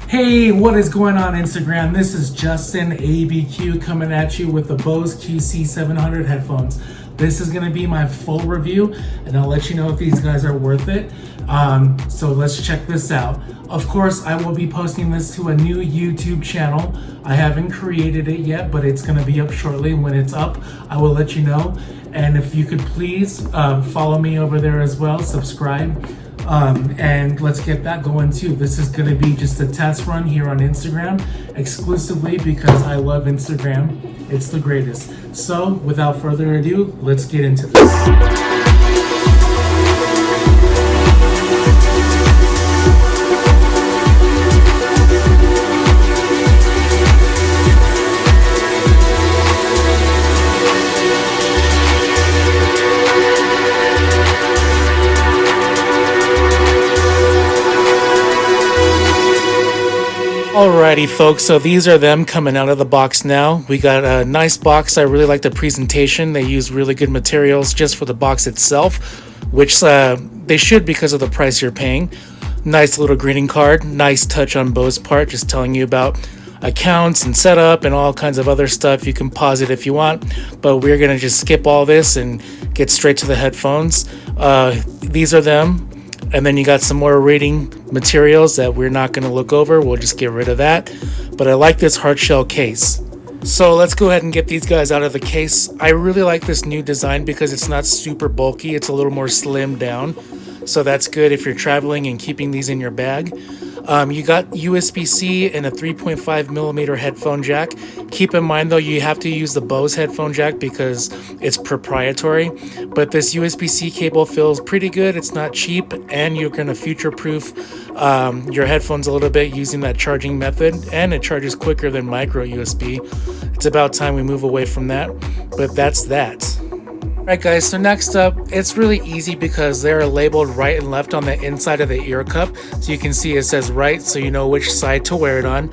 Hey, what is going on Instagram? This is Justin ABQ coming at you with the Bose QC700 headphones. This is going to be my full review and I'll let you know if these guys are worth it. So let's check this out. Of course, I will be posting this to a new YouTube channel. I haven't created it yet, but it's going to be up shortly. When it's up, I will let you know. And if you could please follow me over there as well, subscribe. And let's get that going too. This is going to be just a test run here on Instagram exclusively because I love Instagram. It's the greatest. So without further ado, let's get into this. Alrighty folks, so these are them coming out of the box now. We got a nice box. I really like the presentation. They use really good materials just for the box itself, which they should because of the price you're paying. Nice little greeting card, nice touch on Bose part, just telling you about accounts and setup and all kinds of other stuff. You can pause it if you want, but we're gonna just skip all this and get straight to the headphones. These are them. And then you got some more rating materials that we're not going to look over. We'll just get rid of that. But I like this hard shell case. So let's go ahead and get these guys out of the case. I really like this new design because it's not super bulky. It's a little more slimmed down. So that's good if you're traveling and keeping these in your bag. You got USB-C and a 3.5 millimeter headphone jack. Keep in mind though, you have to use the Bose headphone jack because it's proprietary, but this USB-C cable feels pretty good. It's not cheap, and you're going to future-proof your headphones a little bit using that charging method, and it charges quicker than micro USB. It's about time we move away from that, but that's that. Alright guys, so next up, it's really easy because they're labeled right and left on the inside of the ear cup. So you can see it says right, so you know which side to wear it on.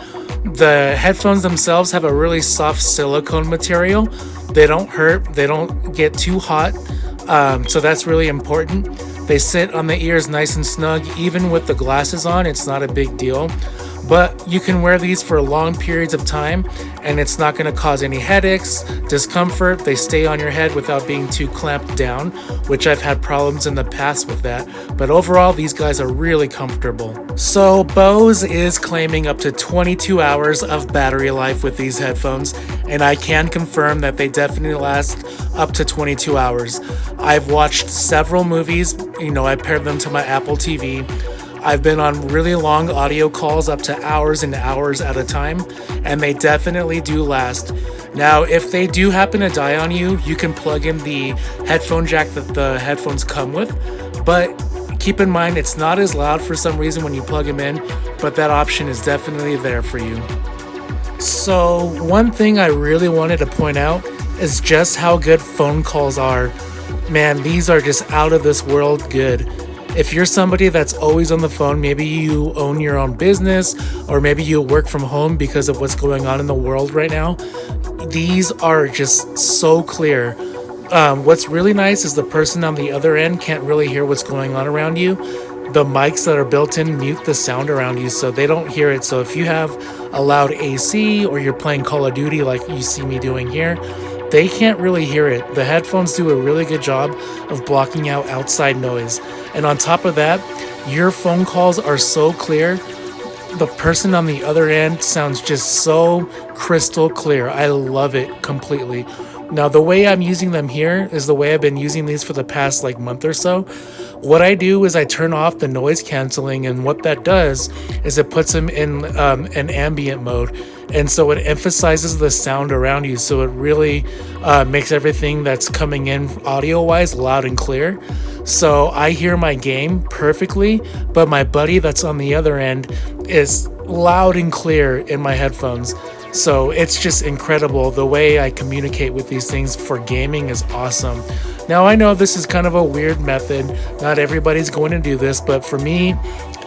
The headphones themselves have a really soft silicone material. They don't hurt, they don't get too hot, so that's really important. They sit on the ears nice and snug. Even with the glasses on, it's not a big deal. But you can wear these for long periods of time and it's not going to cause any headaches, discomfort. They stay on your head without being too clamped down, which I've had problems in the past with that. But overall, these guys are really comfortable. So Bose is claiming up to 22 hours of battery life with these headphones, and I can confirm that they definitely last up to 22 hours. I've watched several movies, I paired them to my Apple TV. I've been on really long audio calls up to hours and hours at a time, and they definitely do last. Now, if they do happen to die on you, you can plug in the headphone jack that the headphones come with, but keep in mind it's not as loud for some reason when you plug them in, but that option is definitely there for you. So one thing I really wanted to point out is just how good phone calls are. Man, these are just out of this world good. If you're somebody that's always on the phone, maybe you own your own business, or maybe you work from home because of what's going on in the world right now, these are just so clear. What's really nice is the person on the other end can't really hear what's going on around you. The mics that are built in mute the sound around you so they don't hear it. So if you have a loud AC or you're playing Call of Duty like you see me doing here, they can't really hear it. The headphones do a really good job of blocking out outside noise. And on top of that, your phone calls are so clear. The person on the other end sounds just so crystal clear. I love it completely. Now, the way I'm using them here is the way I've been using these for the past month or so. What I do is I turn off the noise canceling, and what that does is it puts them in an ambient mode. And so it emphasizes the sound around you. So it really makes everything that's coming in audio-wise loud and clear. So I hear my game perfectly, but my buddy that's on the other end is loud and clear in my headphones. So it's just incredible. The way I communicate with these things for gaming is awesome. Now, I know this is kind of a weird method. Not everybody's going to do this, but for me,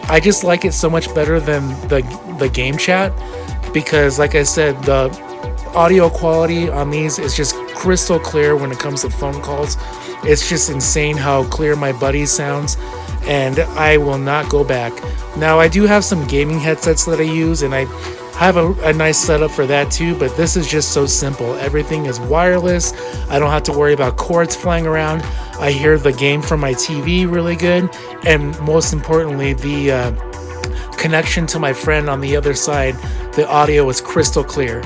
I just like it so much better than the game chat because, like I said, the audio quality on these is just crystal clear when it comes to phone calls. It's just insane how clear my buddy sounds, and I will not go back. Now I do have some gaming headsets that I use, and I have a nice setup for that too, but this is just so simple. Everything is wireless. I don't have to worry about cords flying around. I hear the game from my TV really good, and most importantly, the connection to my friend on the other side, the audio is crystal clear.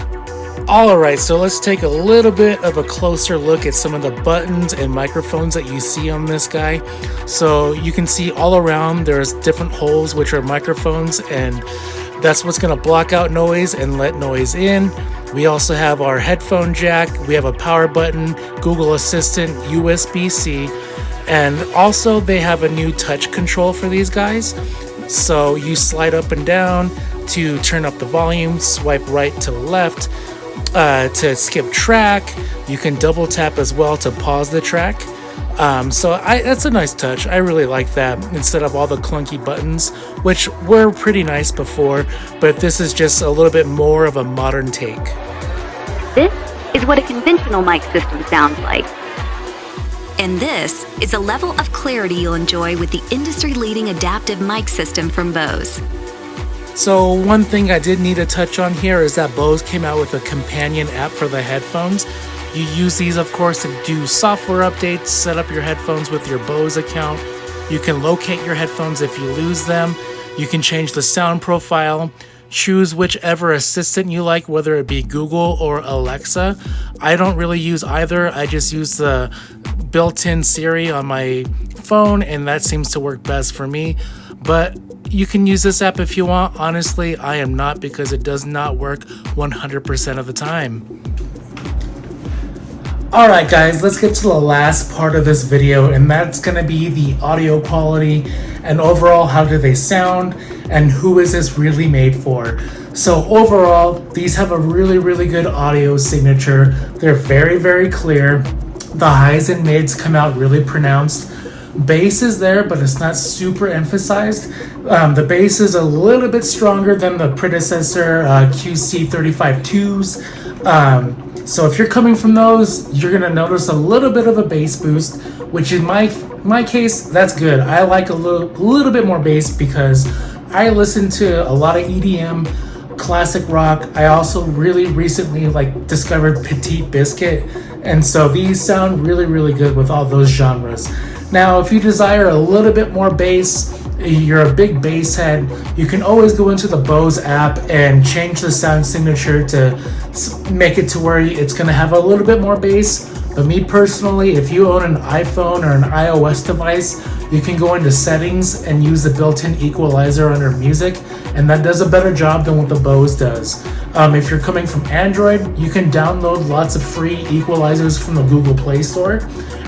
Alright, so let's take a little bit of a closer look at some of the buttons and microphones that you see on this guy. So you can see all around there's different holes which are microphones, and that's what's going to block out noise and let noise in. We also have our headphone jack, we have a power button, Google Assistant, USB-C, and also they have a new touch control for these guys. So you slide up and down to turn up the volume, swipe right to left to skip track. You can double tap as well to pause the track. That's a nice touch. I really like that instead of all the clunky buttons, which were pretty nice before, but this is just a little bit more of a modern take. This is what a conventional mic system sounds like. And this is a level of clarity you'll enjoy with the industry-leading adaptive mic system from Bose. So one thing I did need to touch on here is that Bose came out with a companion app for the headphones. You use these, of course, to do software updates, set up your headphones with your Bose account. You can locate your headphones if you lose them. You can change the sound profile, choose whichever assistant you like, whether it be Google or Alexa. I don't really use either. I just use the built-in Siri on my phone, and that seems to work best for me. But you can use this app if you want. Honestly, I am not, because it does not work 100% of the time. Alright guys, let's get to the last part of this video, and that's going to be the audio quality and overall how do they sound and who is this really made for. So overall, these have a really good audio signature. They're very clear. The highs and mids come out really pronounced. Bass is there, but it's not super emphasized. The bass is a little bit stronger than the predecessor QC700 So if you're coming from those, you're gonna notice a little bit of a bass boost, which in my case, that's good. I like a little bit more bass because I listen to a lot of EDM, classic rock. I also really recently discovered Petit Biscuit, and so these sound really good with all those genres. Now, if you desire a little bit more bass, you're a big bass head, you can always go into the Bose app and change the sound signature to make it to where it's going to have a little bit more bass. But me personally, if you own an iPhone or an iOS device, you can go into settings and use the built-in equalizer under music, and that does a better job than what the Bose does. If you're coming from Android, you can download lots of free equalizers from the Google Play Store,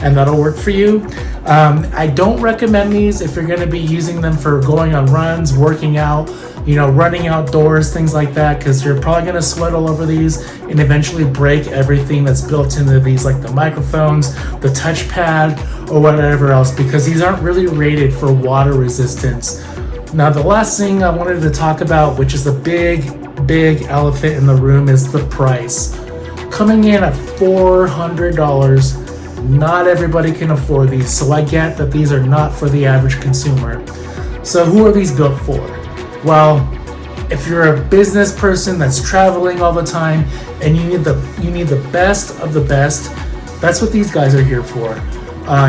and that'll work for you. I don't recommend these if you're going to be using them for going on runs, working out, running outdoors, things like that, because you're probably going to sweat all over these and eventually break everything that's built into these, like the microphones, the touchpad, or whatever else, because these aren't really rated for water resistance. Now, the last thing I wanted to talk about, which is the big elephant in the room, is the price. Coming in at $400, not everybody can afford these, so I get that these are not for the average consumer. So who are these built for? Well, if you're a business person that's traveling all the time and you need the best of the best, that's what these guys are here for.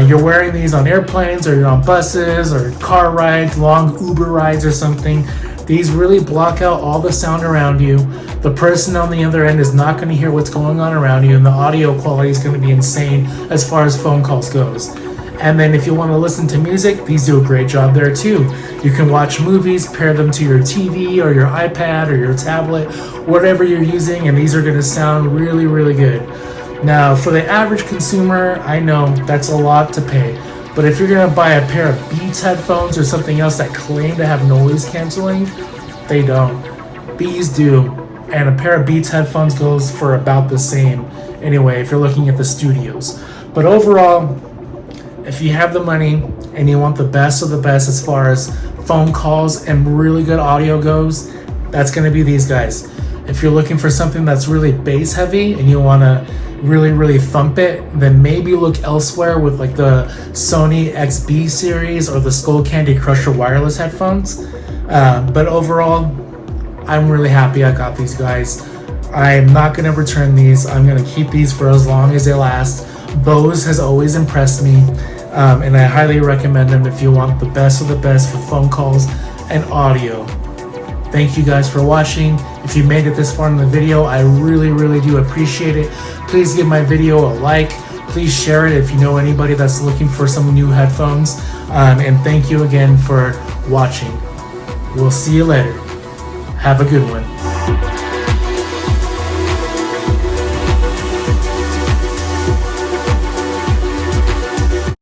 You're wearing these on airplanes, or you're on buses or car rides, long Uber rides or something. These really block out all the sound around you. The person on the other end is not going to hear what's going on around you, and the audio quality is going to be insane as far as phone calls goes. And then if you want to listen to music, these do a great job there too. You can watch movies, pair them to your TV or your iPad or your tablet, whatever you're using, and these are going to sound really good. Now, for the average consumer, I know that's a lot to pay, but if you're going to buy a pair of Beats headphones or something else that claim to have noise canceling, they don't. These do, and a pair of Beats headphones goes for about the same anyway if you're looking at the studios. But overall, if you have the money and you want the best of the best as far as phone calls and really good audio goes, that's going to be these guys. If you're looking for something that's really bass heavy and you want to really thump it, then maybe look elsewhere with like the Sony XB series or the Skull Candy Crusher wireless headphones. But overall, I'm really happy I got these guys. I'm not going to return these. I'm going to keep these for as long as they last. Bose has always impressed me, and I highly recommend them if you want the best of the best for phone calls and audio. Thank you guys for watching. If you made it this far in the video, I really do appreciate it. Please give my video a like. Please share it if you know anybody that's looking for some new headphones. And thank you again for watching. We'll see you later. Have a good one.